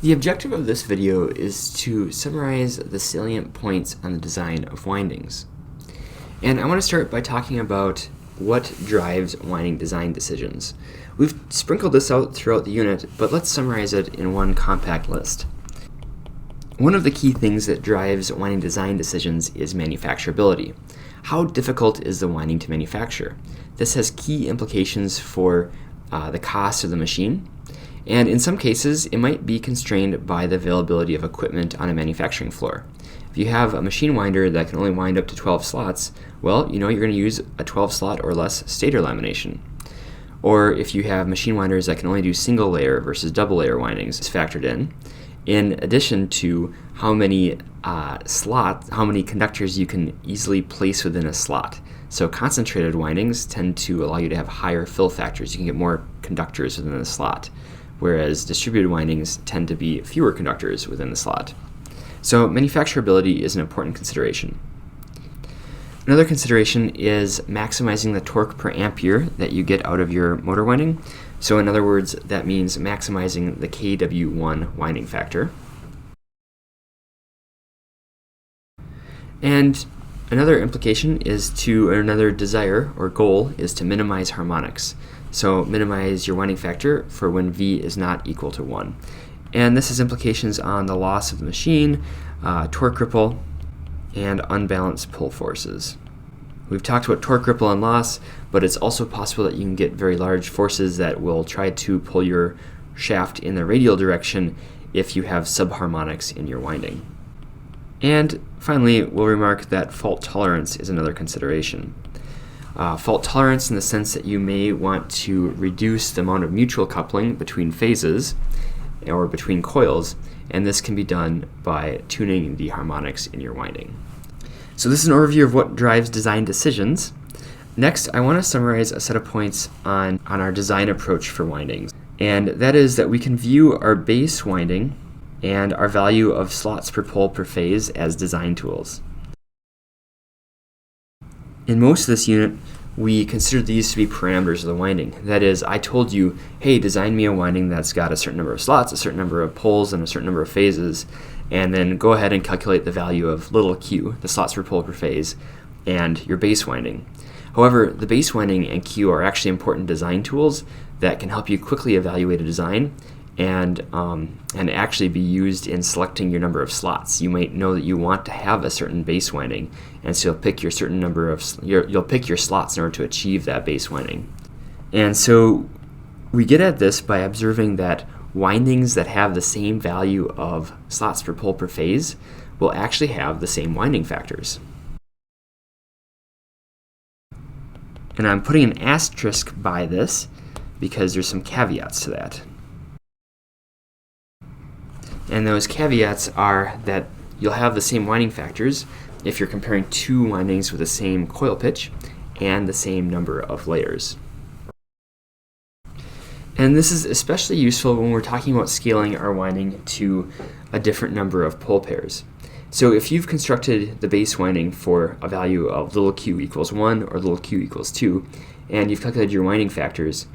The objective of this video is to summarize the salient points on the design of windings. And I want to start by talking about what drives winding design decisions. We've sprinkled this out throughout the unit, but let's summarize it in one compact list. One of the key things that drives winding design decisions is manufacturability. How difficult is the winding to manufacture? This has key implications for the cost of the machine, and in some cases it might be constrained by the availability of equipment on a manufacturing floor. If you have a machine winder that can only wind up to 12 slots, well, you're going to use a 12 slot or less stator lamination. Or if you have machine winders that can only do single layer versus double layer windings, is factored in addition to how many conductors you can easily place within a slot. So concentrated windings tend to allow you to have higher fill factors. You can get more conductors within the slot, whereas distributed windings tend to be fewer conductors within the slot. So manufacturability is an important consideration. Another consideration is maximizing the torque per ampere that you get out of your motor winding. So in other words, that means maximizing the kW1 winding factor. And another desire or goal is to minimize harmonics. So minimize your winding factor for when V is not equal to 1. And this has implications on the loss of the machine, torque ripple, and unbalanced pull forces. We've talked about torque ripple and loss, but it's also possible that you can get very large forces that will try to pull your shaft in the radial direction if you have subharmonics in your winding. And finally, we'll remark that fault tolerance is another consideration. Fault tolerance in the sense that you may want to reduce the amount of mutual coupling between phases or between coils, and this can be done by tuning the harmonics in your winding. So this is an overview of what drives design decisions. Next, I want to summarize a set of points on our design approach for windings. And that is that we can view our base winding and our value of slots per pole per phase as design tools. In most of this unit, we consider these to be parameters of the winding. That is, I told you, hey, design me a winding that's got a certain number of slots, a certain number of poles, and a certain number of phases, and then go ahead and calculate the value of little q, the slots per pole per phase, and your base winding. However, the base winding and q are actually important design tools that can help you quickly evaluate a design and actually be used in selecting your number of slots. You might know that you want to have a certain base winding, and so you'll pick your slots in order to achieve that base winding. And so we get at this by observing that windings that have the same value of slots per pole per phase will actually have the same winding factors. And I'm putting an asterisk by this because there's some caveats to that. And those caveats are that you'll have the same winding factors if you're comparing two windings with the same coil pitch and the same number of layers. And this is especially useful when we're talking about scaling our winding to a different number of pole pairs. So if you've constructed the base winding for a value of little q equals 1 or little q equals 2, and you've calculated your winding factors,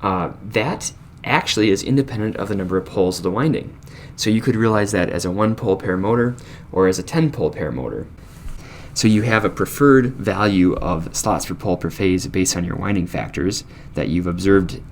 that actually is independent of the number of poles of the winding. So you could realize that as a 1 pole pair motor or as a 10 pole pair motor. So you have a preferred value of slots per pole per phase based on your winding factors that you've observed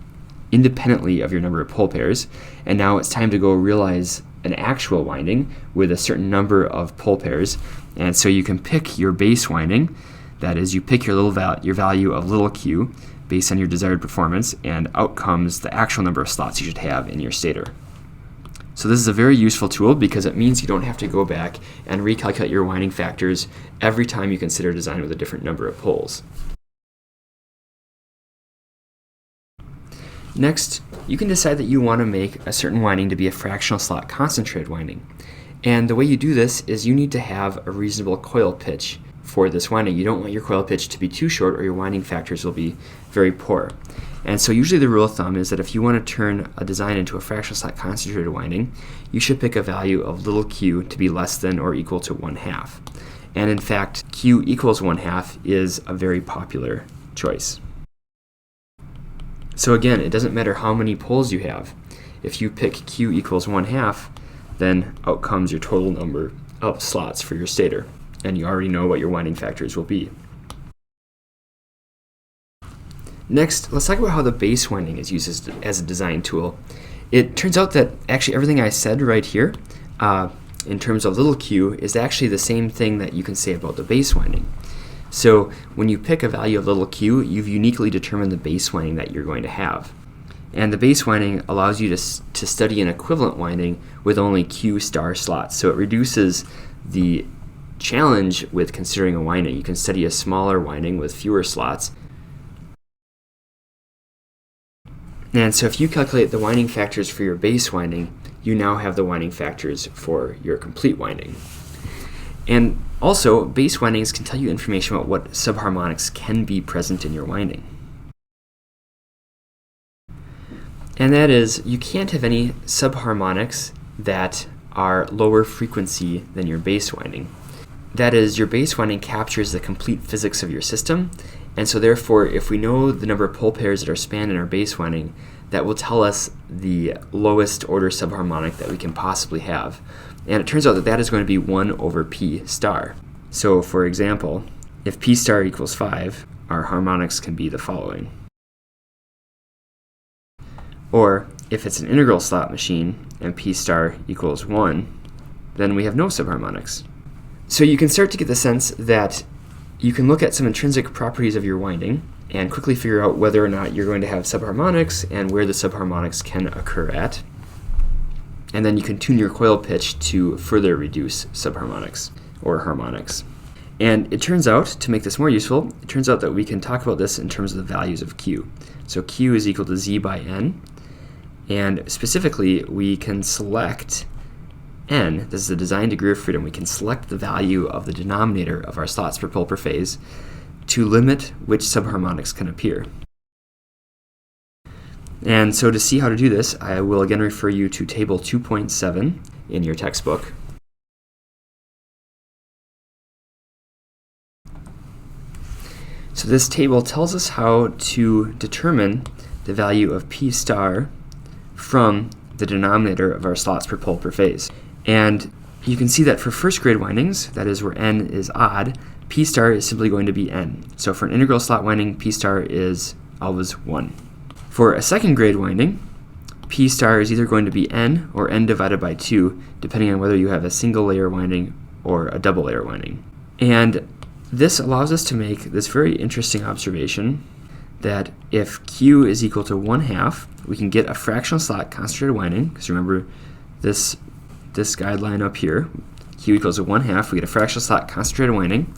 independently of your number of pole pairs, and now it's time to go realize an actual winding with a certain number of pole pairs. And so you can pick your base winding, that is, you pick your value of little q based on your desired performance, and out comes the actual number of slots you should have in your stator. So this is a very useful tool because it means you don't have to go back and recalculate your winding factors every time you consider design with a different number of poles. Next, you can decide that you want to make a certain winding to be a fractional slot concentrated winding. And the way you do this is you need to have a reasonable coil pitch for this winding. You don't want your coil pitch to be too short or your winding factors will be very poor. And so usually the rule of thumb is that if you want to turn a design into a fractional slot concentrated winding, you should pick a value of little q to be less than or equal to 1/2. And in fact, q equals 1/2 is a very popular choice. So again, it doesn't matter how many poles you have. if you pick Q equals 1/2, then out comes your total number of slots for your stator, and you already know what your winding factors will be. Next, let's talk about how the base winding is used as a design tool. It turns out that actually everything I said right here in terms of little q is actually the same thing that you can say about the base winding. So when you pick a value of little q, you've uniquely determined the base winding that you're going to have. And the base winding allows you to study an equivalent winding with only q star slots. So it reduces the challenge with considering a winding. You can study a smaller winding with fewer slots. And so if you calculate the winding factors for your base winding, you now have the winding factors for your complete winding. And also, base windings can tell you information about what subharmonics can be present in your winding. And that is, you can't have any subharmonics that are lower frequency than your base winding. That is, your base winding captures the complete physics of your system, and so therefore, if we know the number of pole pairs that are spanned in our base winding, that will tell us the lowest order subharmonic that we can possibly have. And it turns out that that is going to be 1 over p star. So for example, if p star equals 5, our harmonics can be the following. Or if it's an integral slot machine and p star equals 1, then we have no subharmonics. So you can start to get the sense that you can look at some intrinsic properties of your winding and quickly figure out whether or not you're going to have subharmonics and where the subharmonics can occur at. And then you can tune your coil pitch to further reduce subharmonics or harmonics. And it turns out, to make this more useful, it turns out that we can talk about this in terms of the values of Q. So Q is equal to Z by N, and specifically we can select N, this is the design degree of freedom, we can select the value of the denominator of our slots per pole per phase to limit which subharmonics can appear. And so to see how to do this, I will again refer you to table 2.7 in your textbook. So this table tells us how to determine the value of P star from the denominator of our slots per pole per phase. And you can see that for first grade windings, that is where N is odd, P star is simply going to be N. So for an integral slot winding, P star is always 1. For a second grade winding, P star is either going to be N or N divided by 2, depending on whether you have a single layer winding or a double layer winding. And this allows us to make this very interesting observation that if Q is equal to 1/2, we can get a fractional slot concentrated winding, because remember this guideline up here, Q equals to 1/2, we get a fractional slot concentrated winding.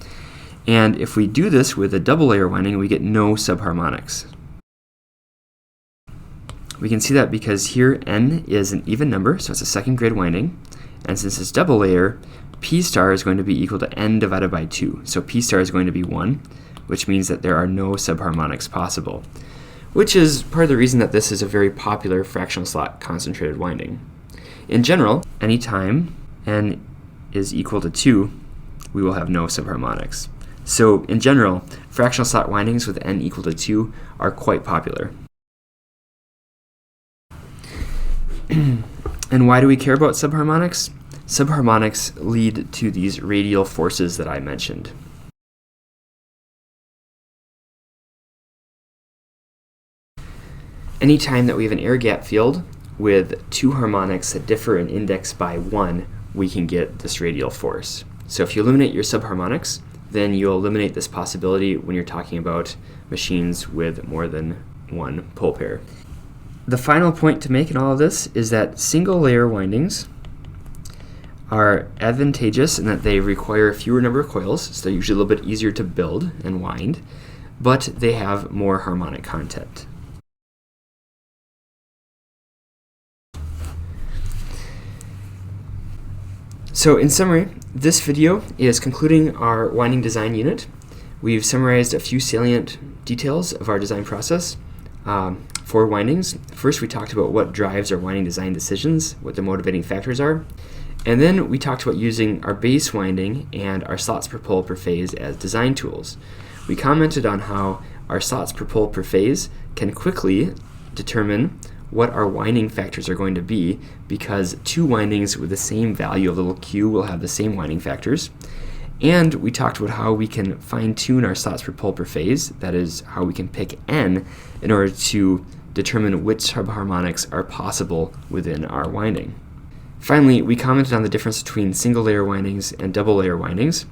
And if we do this with a double layer winding, we get no subharmonics. We can see that because here N is an even number, so it's a second grade winding. And since it's double layer, P star is going to be equal to N divided by 2. So P star is going to be 1, which means that there are no subharmonics possible, which is part of the reason that this is a very popular fractional slot concentrated winding. In general, anytime N is equal to 2, we will have no subharmonics. So in general, fractional slot windings with N equal to 2 are quite popular. And why do we care about subharmonics? Subharmonics lead to these radial forces that I mentioned. Anytime that we have an air gap field with two harmonics that differ in index by 1, we can get this radial force. So if you eliminate your subharmonics, then you'll eliminate this possibility when you're talking about machines with more than one pole pair. The final point to make in all of this is that single layer windings are advantageous in that they require fewer number of coils, so they're usually a little bit easier to build and wind, but they have more harmonic content. So in summary, this video is concluding our winding design unit. We've summarized a few salient details of our design process for windings. First, we talked about what drives our winding design decisions, what the motivating factors are. And then we talked about using our base winding and our slots per pole per phase as design tools. We commented on how our slots per pole per phase can quickly determine what our winding factors are going to be, because two windings with the same value of little q will have the same winding factors. And we talked about how we can fine-tune our slots per pole per phase, that is, how we can pick n in order to determine which subharmonics are possible within our winding. Finally, we commented on the difference between single layer windings and double layer windings.